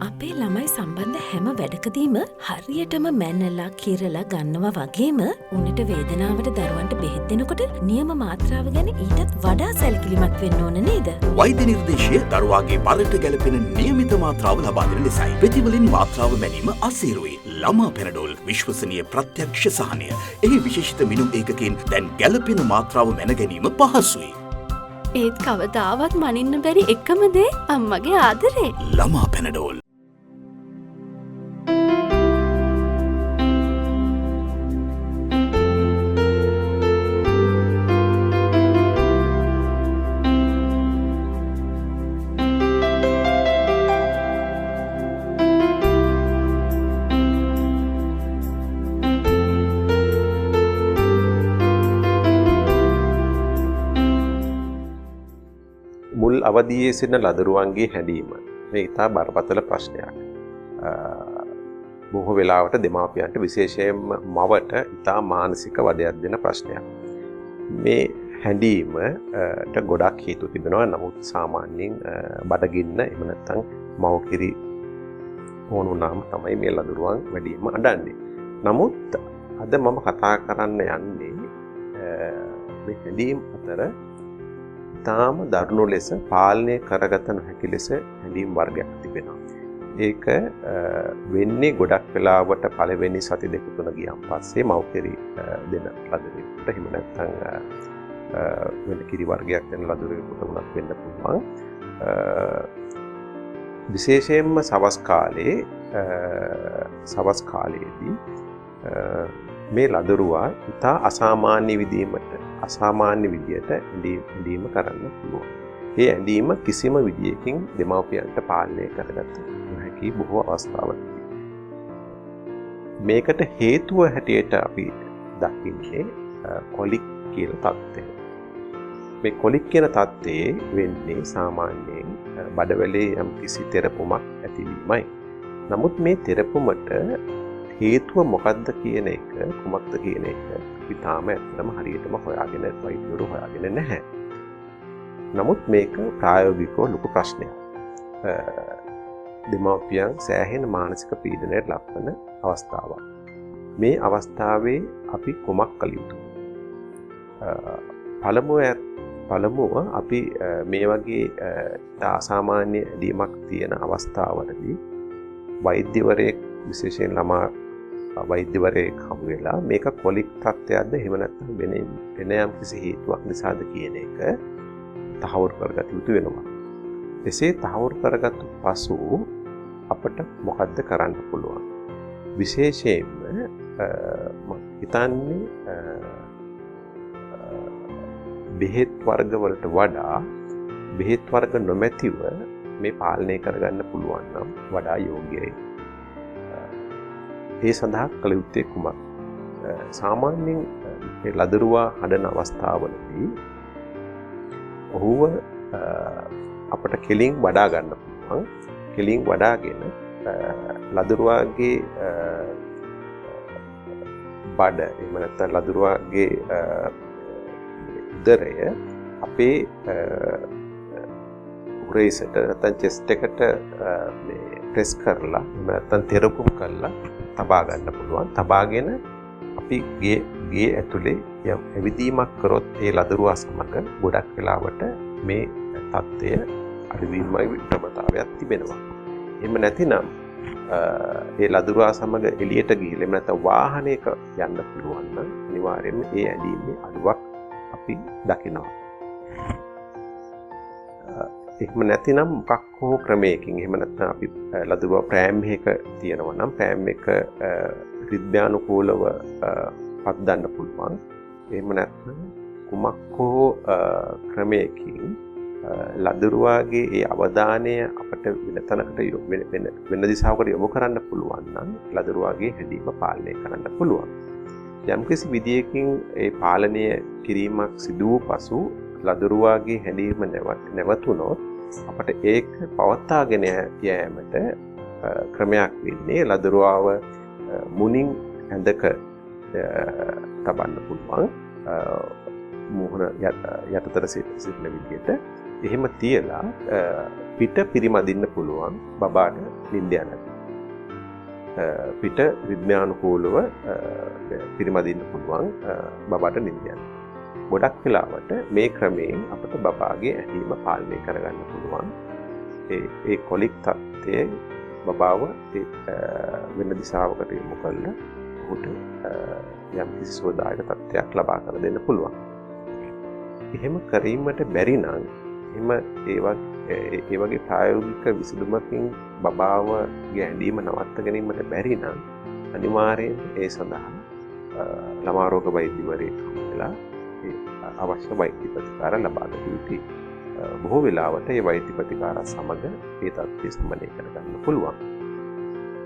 අපේ ළමයි සම්බන්ධ හැම වැඩකදීම හරියටම මැන්නලා කිරලා ගන්නවා වගේම උනට වේදනාවට දරුවන්ට බෙහෙත් දෙනකොට නියම මාත්‍රාව ගැන ඊටත් වඩා සැලකිලිමත් වෙන්න ඕන නේද? වෛද්‍ය නිර්දේශය දරුවාගේ බරට ගැලපෙන නියමිත මාත්‍රාව ලබා දෙන ලෙසයි. ප්‍රතිවලින් මාත්‍රාව මැනීම අසීරුයි. ළමා පැනඩෝල් විශ්වසනීය ප්‍රත්‍යක්ෂ සහනය. එහි විශේෂිත මිනුම් ඒකකයෙන් දැන් ගැලපෙන මාත්‍රාව මැන ගැනීම පහසුයි. ඒත් කවදාවත් මනින්න බැරි එකම දේ අම්මගේ ආදරේ. ළමා පැනඩෝල්. මුල් අවදියේ සිටින ලදරුවන්ගේ හැඬීම මේ ඉතා බරපතල ප්‍රශ්නයක්. බොහෝ වෙලාවට දෙමාපියන්ට විශේෂයෙන්ම මවට ඉතා මානසික වදයක් දෙන ප්‍රශ්නයක්. මේ හැඬීමට ගොඩක් හේතු තිබෙනවා. නමුත් සාමාන්‍යයෙන් බඩගින්න එහෙම නැත්නම් මව්කිරි ඕන වුණාම තමයි මේ ලදරුවන් වැඩිම අඬන්නේ. නමුත් අද මම කතා කරන්න යන්නේ මේ හැඬීම් අතර තාම දරුණු ලෙස පාලනය කරගත නොහැකි ලෙස හැඬීම් වර්ගයක් තිබෙනවා. ඒක වෙන්නේ ගොඩක් වෙලාවට පළවෙනි සති දෙක තුන ගියන් පස්සේ මව්කිරි දෙන ලදරුවෙකුට එහෙම නැත්නම් වෙන කිරි වර්ගයක් දෙන ලදරුවෙකුට උනත් වෙන්න පුළුවන්. විශේෂයෙන්ම සවස් කාලයේදී මේ ලදරුවා ඉතා අසාමාන්‍ය විදියට ඇඬීම කරන්න පුළුවන්. ඒ ඇඬීම කිසිම විදියකින් දෙමාපියන්ට පාලනය කරගත නොහැකි බොහෝ අවස්ථාවලදී. මේකට හේතුව හැටියට අපි දකින්නේ කොලික් කියලා තත්ත්වය. මේ කොලික් කියන තත්ත්වයේ වෙන්නේ සාමාන්‍යයෙන් බඩවැලේ යම් කිසි තෙරපුමක් ඇතිවීමයි. නමුත් මේ තෙරපුමට හේතුව මොකක්ද කියන එක කුමක්ද කියන එක අපි තාම ඇත්තටම හරියටම හොයාගෙන වෛද්‍යවරු හොයාගෙන නැහැ. නමුත් මේක ප්‍රායෝගිකව ලොකු ප්‍රශ්නයක්. දෙමාපියන් සෑහෙන මානසික පීඩනයට ලක්වන අවස්ථාවක්. මේ අවස්ථාවේ අපි කුමක් කළ යුතුද? පළමුව අපි මේ වගේ අසාමාන්‍ය ඇඬීමක් තියෙන අවස්ථාවලදී වෛද්‍යවරයෙක් විශේෂයෙන් ළමා වෛද්‍යවරයෙක් හමු වෙලා මේක කොලික් තත්ත්වයක්ද එහෙම නැත්නම් වෙන යම් කිසි හේතුවක් නිසාද කියන එක තහවුරු කරගත යුතු වෙනවා. එසේ තහවුරු කරගත්තු පසු අපට මොකද්ද කරන්න පුළුවන්? විශේෂයෙන්ම මම හිතන්නේ බෙහෙත් වර්ග වලට වඩා බෙහෙත් වර්ග නොමැතිව මේ පාලනය කරගන්න පුළුවන් නම් වඩා යෝග්‍යයි. ඒ සඳහා කළ යුත්තේ කුමක්? සාමාන්‍යයෙන් ලදරුවා හඬන අවස්ථාවලදී ඔහුව අපට කෙලින් වඩා ගන්න පුළුවන්. කෙලින් වඩාගෙන ලදරුවාගේ බඩ එහෙම නැත්නම් ලදරුවාගේ උදරය අපේ උරේසට නැත්නම් චෙස්ට් එකට මේ ප්‍රෙස් කරලා එහෙම නැත්නම් තෙරපුම් කරලා තබා ගන්න පුළුවන්. තබාගෙන අපි ගේ ඇතුලේ යම් ඇවිදීමක් කරොත් ඒ ලදරුවා සමග ගොඩක් වෙලාවට මේ තත්ත්වය අඩුවීමයි ප්‍රවණතාවයක් තිබෙනවා. එහෙම නැතිනම් ඒ ලදරුවා සමග එළියට ගිහින් එහෙම නැත්නම් වාහනයක යන්න පුළුවන් නම් අනිවාර්යයෙන්ම ඒ ඇඳීමේ අඩුවක් අපි දකිනවා. එහෙම නැතිනම් මොකක් හෝ ක්‍රමයකින් එහෙම නැත්නම් අපි ලදරුවා ප්‍රෑම් එකක තියෙනවා නම් ප්‍රෑම් එක රිද්මයානුකූලව පද්දන්න පුළුවන්. එහෙම නැත්නම් කුමක් හෝ ක්‍රමයකින් ලදරුවාගේ ඒ අවධානය අපට වෙන තැනකට වෙන දිශාවකට යොමු කරන්න පුළුවන් නම් ලදරුවාගේ හැඬීම පාලනය කරන්න පුළුවන්. යම්කිසි විදියකින් ඒ පාලනය කිරීමක් සිදු වූ පසු ලදරුවාගේ හැඬීම නැවතුනොත් අපට ඒක පවත්වාගෙන යෑමට ක්‍රමයක් වෙන්නේ ලදරුවාව මුණින් ඇඳක තබන්න පුළුවන්. මුහුණ යටතට සිටින විදිහට එහෙම තියලා පිට පිරිමදින්න පුළුවන් බබාට නිින්ද යනවා. පිට රිද්මයානුකූලව පිරිමදින්න පුළුවන් බබාට නිින්ද යනවා. ගොඩක් වෙලාවට මේ ක්‍රමයෙන් අපට බබාගේ ඇහිීම පාලනය කරගන්න පුළුවන්. ඒ කොලික් තත්ත්වයේ බබාව වෙන දිශාවකට යොමු කරලා ඔහුට යම් කිසි සෝදායක තත්ත්වයක් ලබා කර දෙන්න පුළුවන්. එහෙම කිරීමට බැරි නම් එහෙම ඒ වගේ ප්‍රායෝගික විසඳුමකින් බබාවගේ ඇඳීම නවත්ත ගැනීමට බැරි නම් අනිවාර්යයෙන් ඒ සඳහා ළමා රෝග වෛද්‍යවරයෙක් හමුවෙලා අවශ්‍ය වෛද්‍ය ප්‍රතිකාර ලබා ගත යුතුයි. බොහෝ වෙලාවට ඒ වෛද්‍ය ප්‍රතිකාර සමග ඒ තත්ත්වය සමනය කරගන්න පුළුවන්.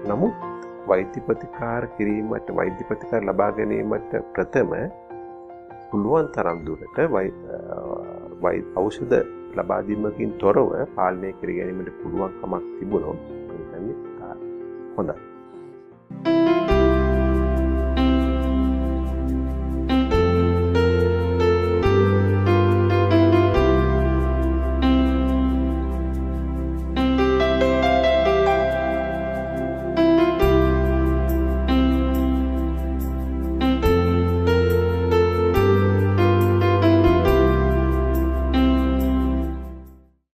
නමුත් වෛද්‍ය ප්‍රතිකාර කිරීමට වෛද්‍ය ප්‍රතිකාර ලබා ගැනීමට ප්‍රථම පුළුවන් තරම් දුරට ඖෂධ ලබා දීමකින් තොරව පාලනය කර ගැනීමට පුළුවන්කමක් තිබුණොත් හොඳයි.